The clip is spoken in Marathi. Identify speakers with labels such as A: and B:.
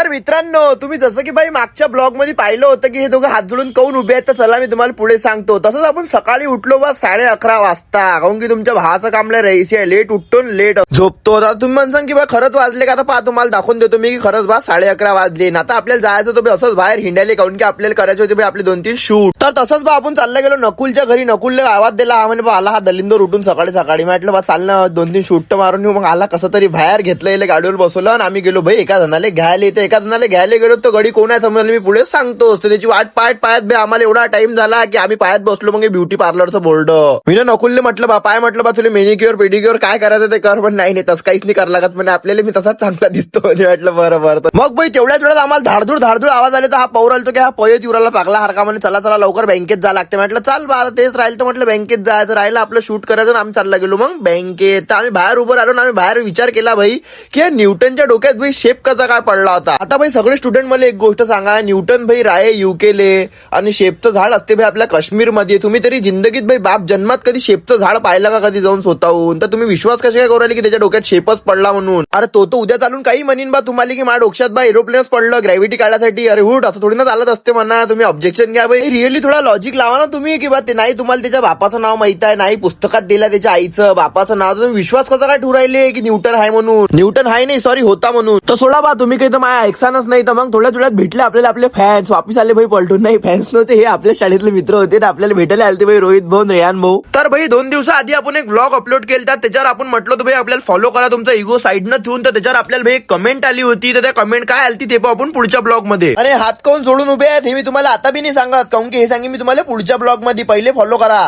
A: तर मित्रांनो, तुम्ही जसं की भाई मागच्या ब्लॉग मध्ये पाहिलं होतं की हे दोघं हात जोडून काऊन उभे आहेत, तर चला मी तुम्हाला पुढे सांगतो. तसंच आपण सकाळी उठलो बा 11:30 वाजता, काऊन की तुमच्या भावाचं काम लय रईसी आहे. लेट उठतो लेट झोपतो. आता तुम्ही म्हणसान की बा खरंच वाजले का? आता पहा तुम्हाला दाखवून देतो मी की खरंच बा 11:30 वाजले ना. आता आपल्याला जायचं होतं असंच बाहेर हिंडायला, काऊन की आपल्याला करायचे होते आपले 2-3 शूट. तर तसंच बा आपण चालला गेलो नकुलच्या घरी. नकुलने आवाज दिला, हा म्हणे बा आला हा दलिंदर उठून सकाळी सकाळी. म्हटलं बा चालणं 2-3 शूट मारून येऊ. मग आला कसं तरी बाहेर घेतलं, गाडीवर बसवलं आणि आम्ही गेलो भाई एका जणाला घ्यायला. येते एका जणाला घ्यायला गेलो तो गडी कोण आहे समजलं मी पुढे सांगतो. त्याची वाट पाहत बे आम्हाला एवढा टाइम झाला की आम्ही पाहत बसलो. मग ब्युटी पार्लरचं बोर्ड मी ना नकुलने म्हटलं बा पाय म्हटलं बा तुला मेनिक्युअर पेडिक्युअर काय करायचं ते कर. पण नाही तसं काहीच नाही करायला लागत म्हणजे आपल्याला मी तसाच चांगला दिसतो. म्हटलं बरोबर. मग भाई तेवढ्याच वेळात आम्हाला धाडधूड आवाज आले. तर हा पौर आलतो की हा पयत युराला पागला हरका म्हणे चला चला लवकर बँकेत जा लागते. म्हटलं चाल बा तेच राहिलं. तर म्हटलं बँकेत जायचं राहिलं आपलं शूट करायचं. आम्ही चालला गेलो मग बँकेत. तर आम्ही बाहेर उभं राहिलो. आम्ही बाहेर विचार केला भाई की न्यूटनच्या डोक्यात भाई शेप कसा काय पडला होता. आता भाई सगळे स्टुडंट मला एक गोष्ट सांगा, न्यूटन भाई राहे युकेले आणि शेपचं झाड असते भाई आपल्या काश्मीरमध्ये. तुम्ही तरी जिंदगीत भाई बाप जन्मात कधी शेपचं झाड पाहिलं का कधी जाऊन स्वतःहून? तर तुम्ही विश्वास कशा काय करू राहिले की त्याच्या डोक्यात शेपच पडला म्हणून? अरे तो उद्या चालून काही म्हणीन बा तुम्हाला की माझ्या डोक्यात बा एरोप्लेनच पडलं ग्रॅव्हिटी काढण्यासाठी. अरे हुट असं थोडी ना चालत असते म्हणा. तुम्ही ऑब्जेक्शन घ्या भाई, रिअली थोडा लॉजिक लावा ना तुम्ही की बा ते नाही तुम्हाला त्याच्या बापाचं नाव माहित आहे, नाही पुस्तकात दिला त्याच्या आईचं बापाचं नाव. तुम्ही विश्वास कसा काय ठेवू राहिले की न्यूटन आहे म्हणून? न्यूटन आहे नाही सॉरी होता म्हणून. तर सोडा बा तुम्ही काही तर माझ्या ऐकसानच नाही. तर मग थोड्या थोड्यात भेटले आपल्याला आपले फॅन्स. वापिस आले भाई पलटून. नाही फॅन्स नव्हते, हे आपल्या शाळेतले मित्र होते ना आपल्याला भेटायला आले भाई रोहित भाऊ रेहान भाऊ. तर भाई 2 दिवसाआधी आपण एक ब्लॉग अपलोड केला. त्याच्यावर आपण म्हटलं होतं भाई आपल्याला फॉलो करा तुमचा इगो साईडनं ठेवून. तर त्याच्यावर आपल्याला भाई कमेंट आली होती. तर त्या कमेंट काय आली ते पण आपण पुढच्या ब्लॉग मध्ये. अरे हात काऊन जोडून उभे आहेत हे मी तुम्हाला आता बी नाही सांगत, काऊन की हे सांगेन मी तुम्हाला पुढच्या ब्लॉग मध्ये. पहिले फॉलो करा.